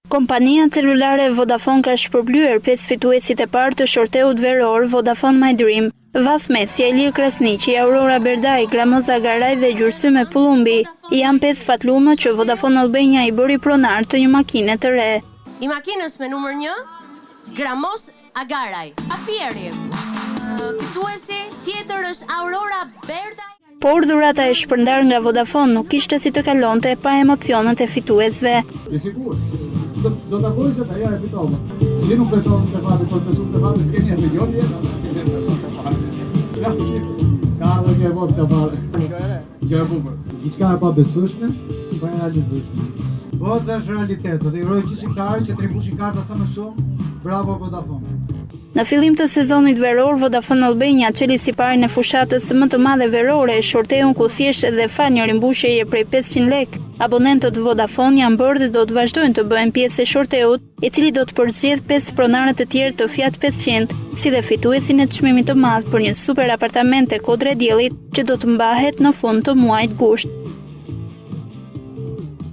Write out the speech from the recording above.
Kompania celulare Vodafone ka shpërblyer 5 fituesit e parë të shorteut veror Vodafone My Dream. Vath Mesja, Ilir Krasniqi, Aurora Berdaj, Gramoza Garaj dhe Gjursyme Pullumbi janë 5 fatlumët që Vodafone Albania i bëri pronar të një makine të re. I makinës me numër 1, Gramos Agaraj. Afieri. Fituesi tjetër është Aurora Berdaj. Por dhurata e shpërndar nga Vodafone nuk kishte si të kalonte pa emocionet e fituesve. I sigur, do të bëjë që të aja e fitova. Si nuk beson të fati, pos beson të fati, s'ke një se gjoni jetë, asë ke një beson të fati. Ja, ka dhe ke vot të fati. Gjë e bumër. Diçka e pa besueshme, pa e realizueshme. Po dhe është realitet, dhe i uroj gjithë shqiptarët që të rimbushin karta sa më shumë. Bravo Vodafone. Në fillim të sezonit veror, Vodafone Albania çeli sipari në fushatës më të madhe verore e shorteun ku thjesht edhe fa një rimbushjeje prej 500 lek. Abonentët Vodafone janë bërë dhe do të vazhdojnë të bëhen pjesë e shorteut, i cili do të përzgjedh 5 pronarë të tjerë të Fiat 500, si dhe fituesin e çmimit të madh për një super apartament te Kodra e Diellit që do të mbahet në fund të muajit gusht.